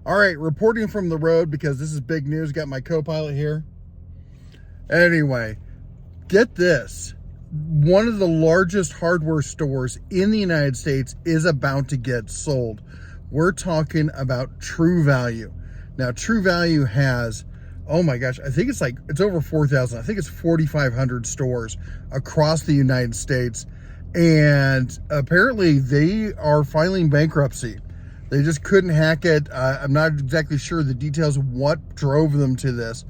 All right, reporting from the road because this is big news. Got my co-pilot here. Anyway, get this. One of the largest hardware stores in the United States is about to get sold. We're talking about True Value. Now, True Value has, oh my gosh, I think it's over 4,000. I think it's 4,500 stores across the United States. And apparently they are filing bankruptcy. They just couldn't hack it. I'm not exactly sure the details of what drove them to this,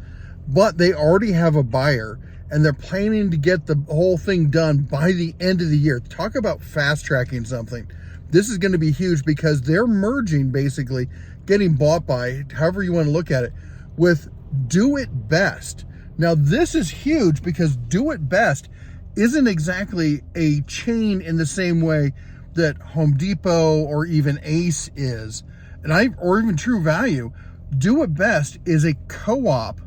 but they already have a buyer and they're planning to get the whole thing done by the end of the year. Talk about fast tracking something. This is going to be huge because they're merging, basically getting bought by, however you want to look at it, with Do It Best. Now this is huge because Do It Best isn't exactly a chain in the same way that Home Depot or even Ace is, or even True Value. Do It Best is a co-op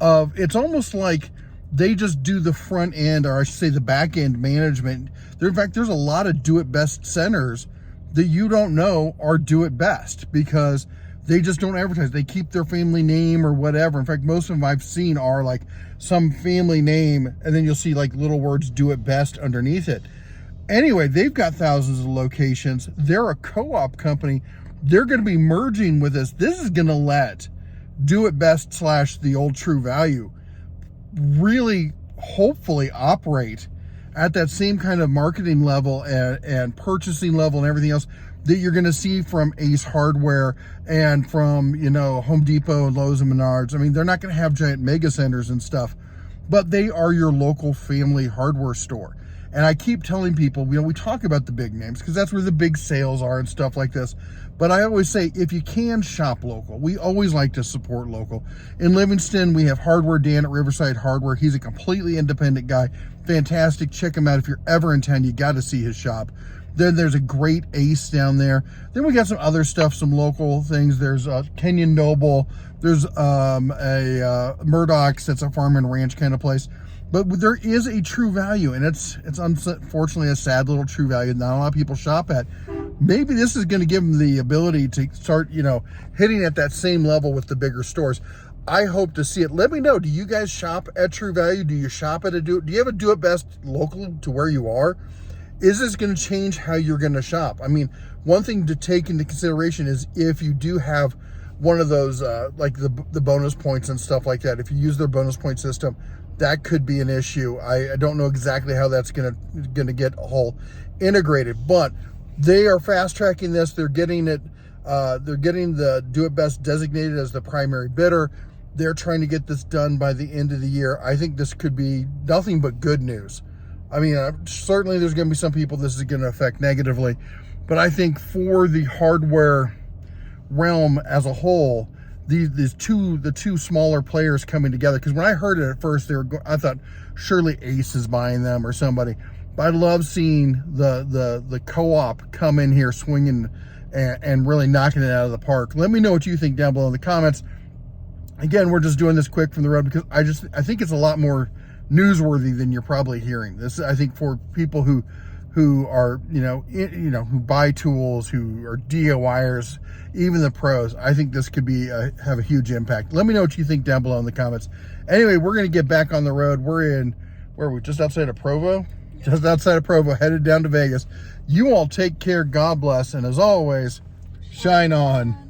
of, it's almost like they just do the front end, or I should say the back end management. In fact, there's a lot of Do It Best centers that you don't know are Do It Best because they just don't advertise. They keep their family name or whatever. In fact, most of them I've seen are like some family name, and then you'll see like little words Do It Best underneath it. Anyway, they've got thousands of locations. They're a co-op company. They're going to be merging with us. This is going to let Do It Best / the old True Value really hopefully operate at that same kind of marketing level and purchasing level and everything else that you're going to see from Ace Hardware and from, Home Depot and Lowe's and Menards. I mean, they're not going to have giant mega centers and stuff, but they are your local family hardware store. And I keep telling people, we talk about the big names because that's where the big sales are and stuff like this. But I always say, if you can, shop local. We always like to support local. In Livingston, we have Hardware Dan at Riverside Hardware. He's a completely independent guy. Fantastic. Check him out. If you're ever in town, you got to see his shop. Then there's a great Ace down there. Then we got some other stuff, some local things. There's Kenyon Noble. There's a Murdoch's. That's a farm and ranch kind of place. But there is a True Value, and it's unfortunately a sad little True Value not a lot of people shop at. Maybe this is going to give them the ability to start, hitting at that same level with the bigger stores. I hope to see it. Let me know. Do you guys shop at True Value? Do you shop at do you have a Do It Best local to where you are? Is this going to change how you're going to shop? I mean, one thing to take into consideration is if you do have one of those, like the bonus points and stuff like that, if you use their bonus point system, that could be an issue. I don't know exactly how that's gonna get all integrated, but they are fast tracking this. They're getting it. They're getting the Do It Best designated as the primary bidder. They're trying to get this done by the end of the year. I think this could be nothing but good news. I mean, certainly there's going to be some people this is going to affect negatively, but I think for the hardware realm as a whole, the two smaller players coming together, because when I heard it at first, I thought surely Ace is buying them or somebody. But I love seeing the co-op come in here swinging and really knocking it out of the park. Let me know what you think down below in the comments. Again, we're just doing this quick from the road because I think it's a lot more newsworthy than you're probably hearing. This, I think, for people who are, who buy tools, who are DIYers, even the pros, I think this could have a huge impact. Let me know what you think down below in the comments. Anyway, we're going to get back on the road. Where are we? Just outside of Provo? Just outside of Provo, headed down to Vegas. You all take care. God bless. And as always, shine on.